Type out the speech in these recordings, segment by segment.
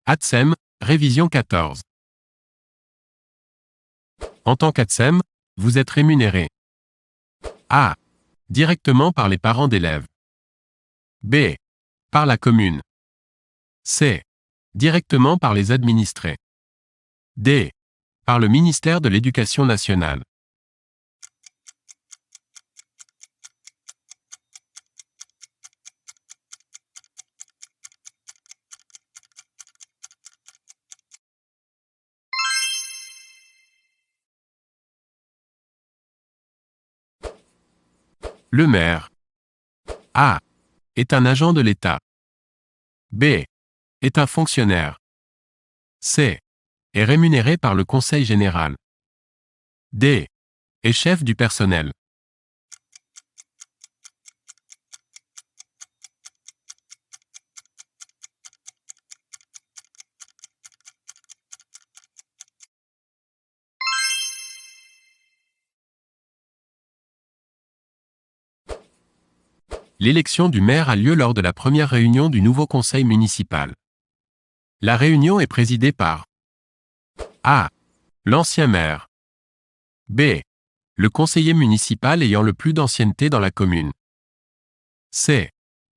ATSEM, révision 14. En tant qu'ATSEM, vous êtes rémunéré. A. Directement par les parents d'élèves. B. Par la commune. C. Directement par les administrés. D. Par le ministère de l'Éducation nationale. Le maire. A. Est un agent de l'État. B. Est un fonctionnaire. C. Est rémunéré par le Conseil général. D. Est chef du personnel. L'élection du maire a lieu lors de la première réunion du nouveau conseil municipal. La réunion est présidée par A. L'ancien maire. B. Le conseiller municipal ayant le plus d'ancienneté dans la commune. C.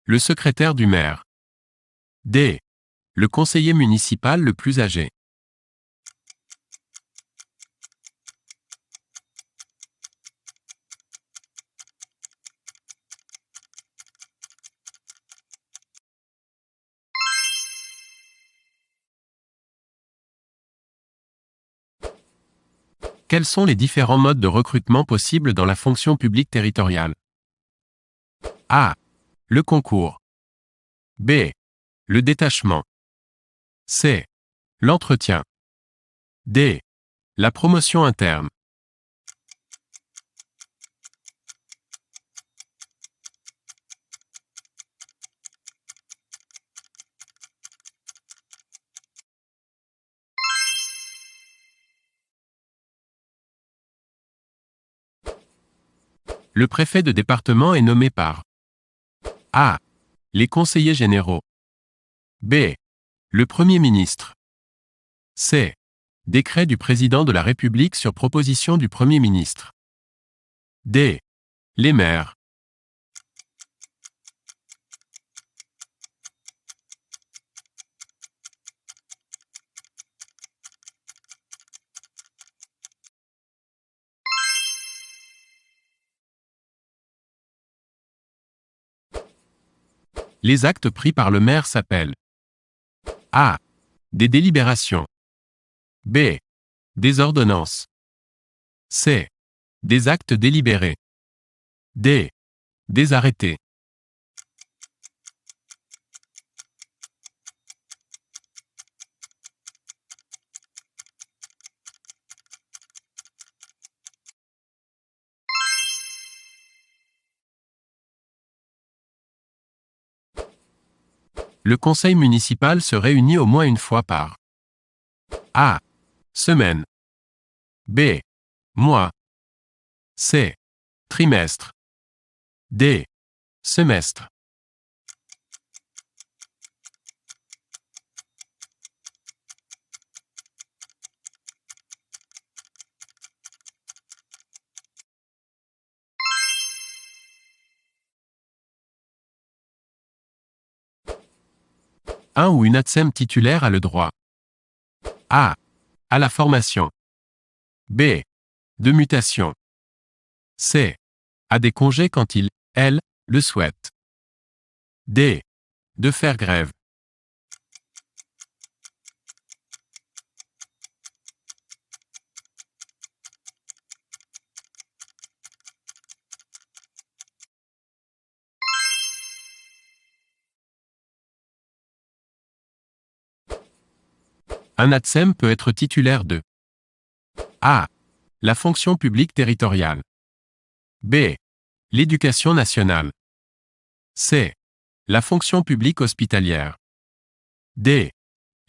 Le secrétaire du maire. D. Le conseiller municipal le plus âgé. Quels sont les différents modes de recrutement possibles dans la fonction publique territoriale? A. Le concours. B. Le détachement. C. L'entretien. D. La promotion interne. Le préfet de département est nommé par A. Les conseillers généraux. B. Le Premier ministre. C. Décret du président de la République sur proposition du Premier ministre. D. Les maires. Les actes pris par le maire s'appellent A. Des délibérations. B. Des ordonnances. C. Des actes délibérés. D. Des arrêtés. Le conseil municipal se réunit au moins une fois par A. Semaine. B. Mois. C. Trimestre. D. Semestre. Un ou une ATSEM titulaire a le droit A. À la formation. B. De mutation. C. À des congés quand il, elle, le souhaite. D. De faire grève. Un ATSEM peut être titulaire de A. La fonction publique territoriale. B. L'éducation nationale. C. La fonction publique hospitalière. D.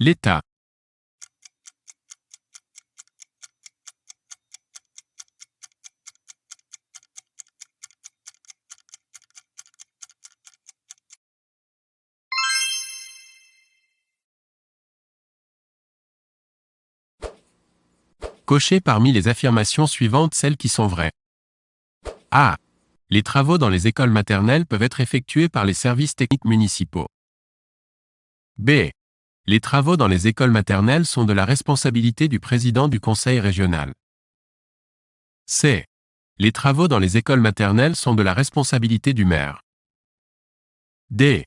L'État. Cochez parmi les affirmations suivantes celles qui sont vraies. A. Les travaux dans les écoles maternelles peuvent être effectués par les services techniques municipaux. B. Les travaux dans les écoles maternelles sont de la responsabilité du président du conseil régional. C. Les travaux dans les écoles maternelles sont de la responsabilité du maire. D.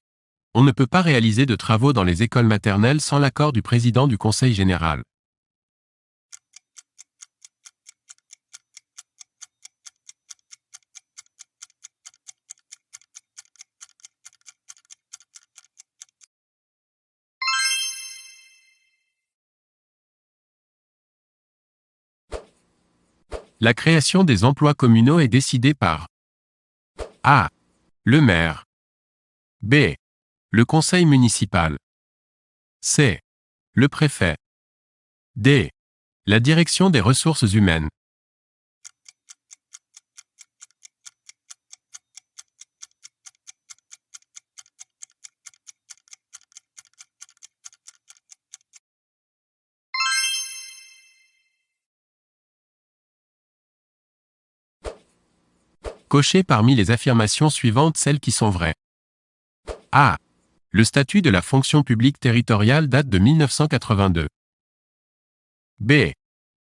On ne peut pas réaliser de travaux dans les écoles maternelles sans l'accord du président du conseil général. La création des emplois communaux est décidée par A. Le maire. B. Le conseil municipal. C. Le préfet. D. La direction des ressources humaines. Cochez parmi les affirmations suivantes celles qui sont vraies. A. Le statut de la fonction publique territoriale date de 1982. B.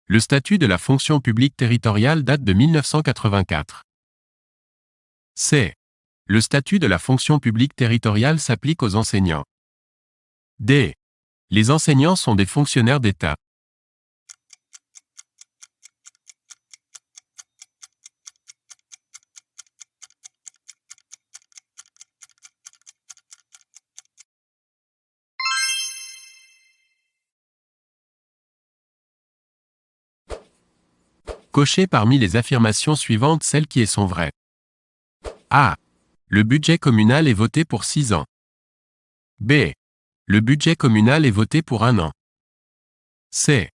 Le statut de la fonction publique territoriale date de 1984. C. Le statut de la fonction publique territoriale s'applique aux enseignants. D. Les enseignants sont des fonctionnaires d'État. Cochez parmi les affirmations suivantes celles qui sont vraies. A. Le budget communal est voté pour 6 ans. B. Le budget communal est voté pour 1 an. C.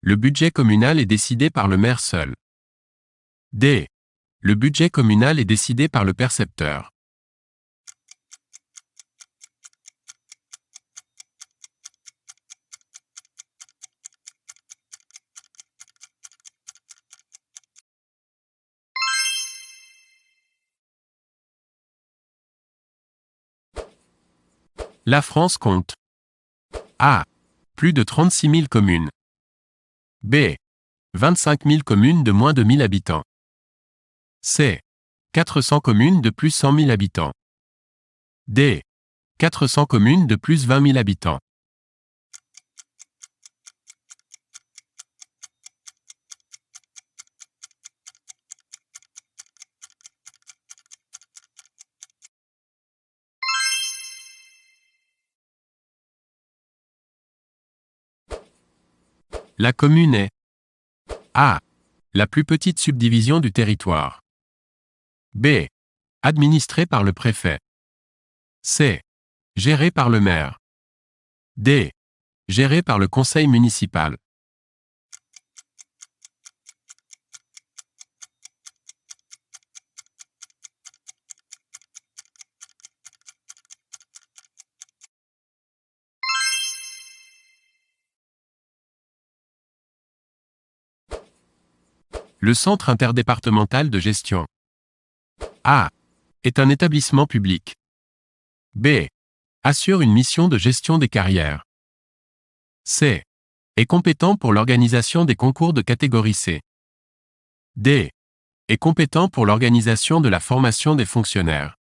Le budget communal est décidé par le maire seul. D. Le budget communal est décidé par le percepteur. La France compte A. Plus de 36 000 communes. B. 25 000 communes de moins de 1000 habitants. C. 400 communes de plus 100 000 habitants. D. 400 communes de plus 20 000 habitants. La commune est A. La plus petite subdivision du territoire. B. Administrée par le préfet. C. Gérée par le maire. D. Gérée par le conseil municipal. Le Centre interdépartemental de gestion A. Est un établissement public. B. Assure une mission de gestion des carrières. C. Est compétent pour l'organisation des concours de catégorie C. D. Est compétent pour l'organisation de la formation des fonctionnaires.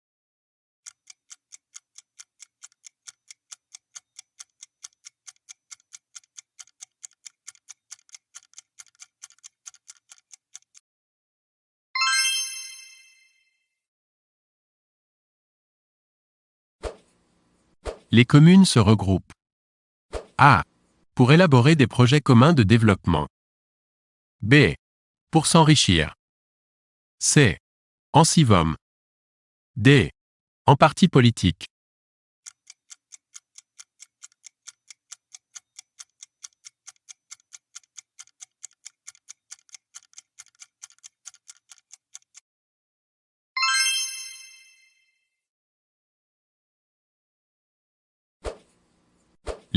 Les communes se regroupent. A. Pour élaborer des projets communs de développement. B. Pour s'enrichir. C. En civisme. D. En parti politique.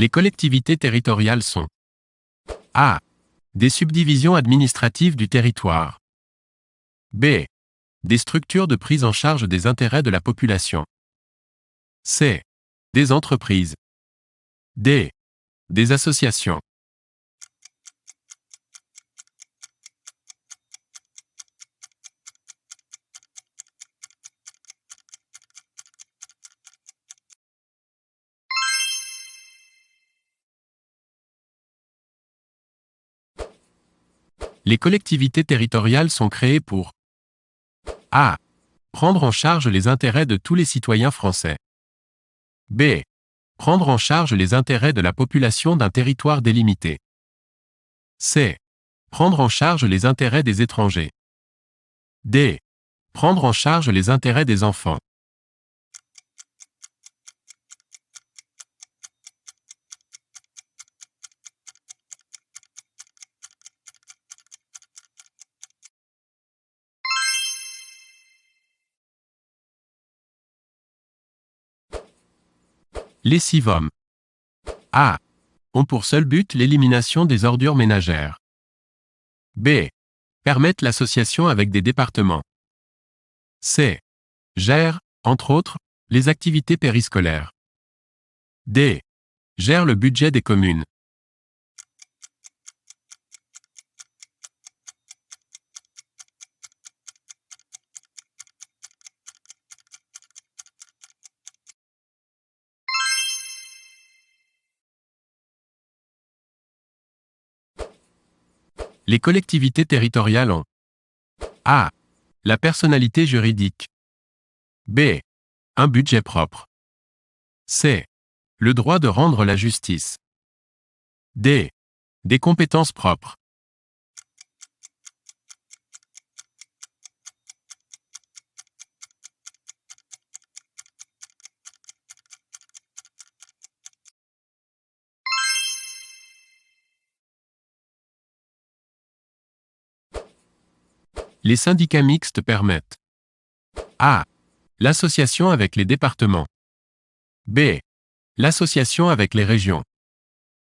Les collectivités territoriales sont A. Des subdivisions administratives du territoire. B. Des structures de prise en charge des intérêts de la population. C. Des entreprises. D. Des associations. Les collectivités territoriales sont créées pour A. Prendre en charge les intérêts de tous les citoyens français. B. Prendre en charge les intérêts de la population d'un territoire délimité. C. Prendre en charge les intérêts des étrangers. D. Prendre en charge les intérêts des enfants. Les CIVOM. A. Ont pour seul but l'élimination des ordures ménagères. B. Permettent l'association avec des départements. C. Gèrent, entre autres, les activités périscolaires. D. Gèrent le budget des communes. Les collectivités territoriales ont A. La personnalité juridique. B. Un budget propre. C. Le droit de rendre la justice. D. Des compétences propres. Les syndicats mixtes permettent A. L'association avec les départements. B. L'association avec les régions.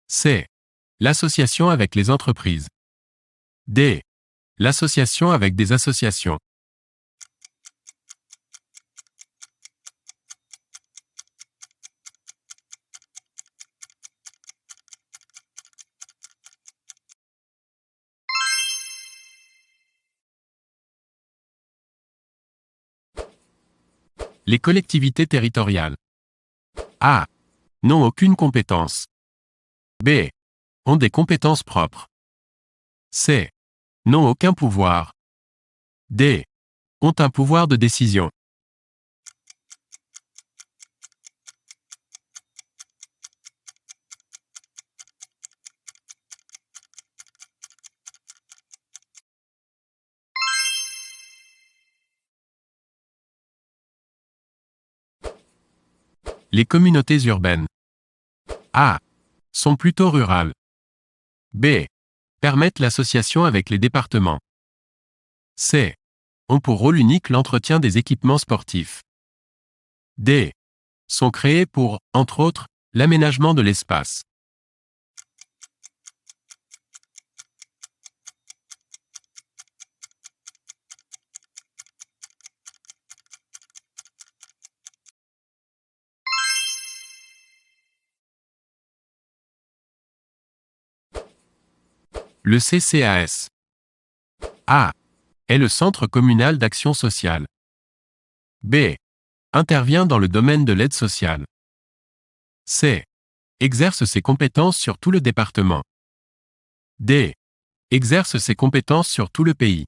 C. L'association avec les entreprises. D. L'association avec des associations. Les collectivités territoriales. A. N'ont aucune compétence. B. Ont des compétences propres. C. N'ont aucun pouvoir. D. Ont un pouvoir de décision. Les communautés urbaines. A. Sont plutôt rurales. B. Permettent l'association avec les départements. C. Ont pour rôle unique l'entretien des équipements sportifs. D. Sont créées pour, entre autres, l'aménagement de l'espace. Le CCAS. A. Est le Centre communal d'action sociale. B. Intervient dans le domaine de l'aide sociale. C. Exerce ses compétences sur tout le département. D. Exerce ses compétences sur tout le pays.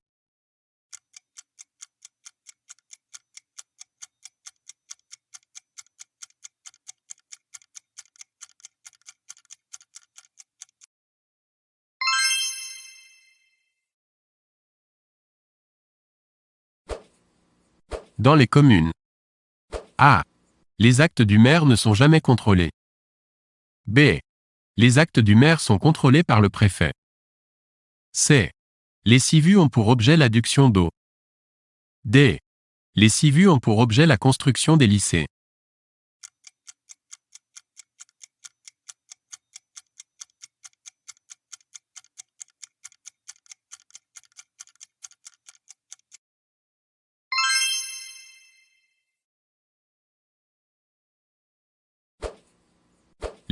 Dans les communes. A. Les actes du maire ne sont jamais contrôlés. B. Les actes du maire sont contrôlés par le préfet. C. Les CIVU ont pour objet l'adduction d'eau. D. Les CIVU ont pour objet la construction des lycées.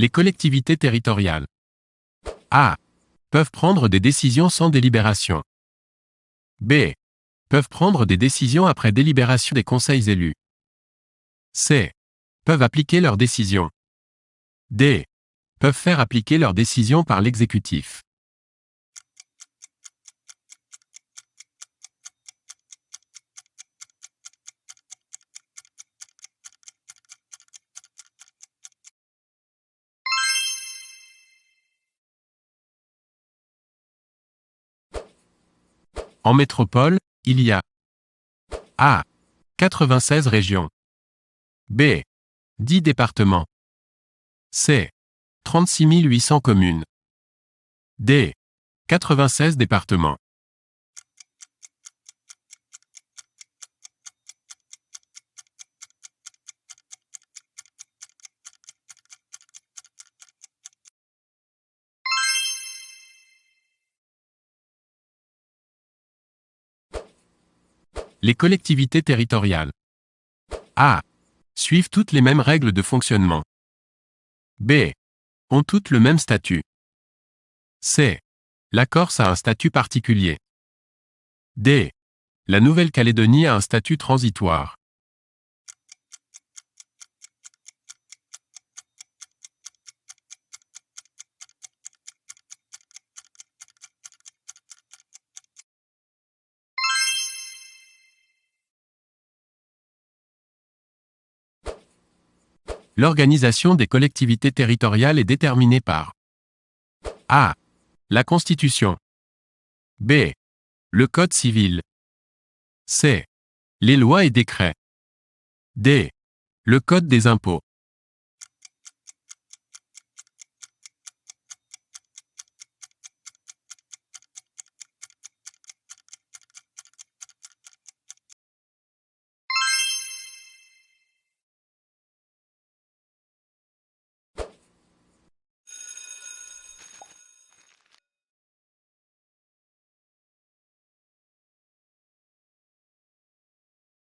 Les collectivités territoriales. A. Peuvent prendre des décisions sans délibération. B. Peuvent prendre des décisions après délibération des conseils élus. C. Peuvent appliquer leurs décisions. D. Peuvent faire appliquer leurs décisions par l'exécutif. En métropole, il y a A. 96 régions. B. 10 départements. C. 36 800 communes. D. 96 départements. Les collectivités territoriales. A. Suivent toutes les mêmes règles de fonctionnement. B. Ont toutes le même statut. C. La Corse a un statut particulier. D. La Nouvelle-Calédonie a un statut transitoire. L'organisation des collectivités territoriales est déterminée par A. La Constitution. B. Le Code civil. C. Les lois et décrets. D. Le Code des impôts.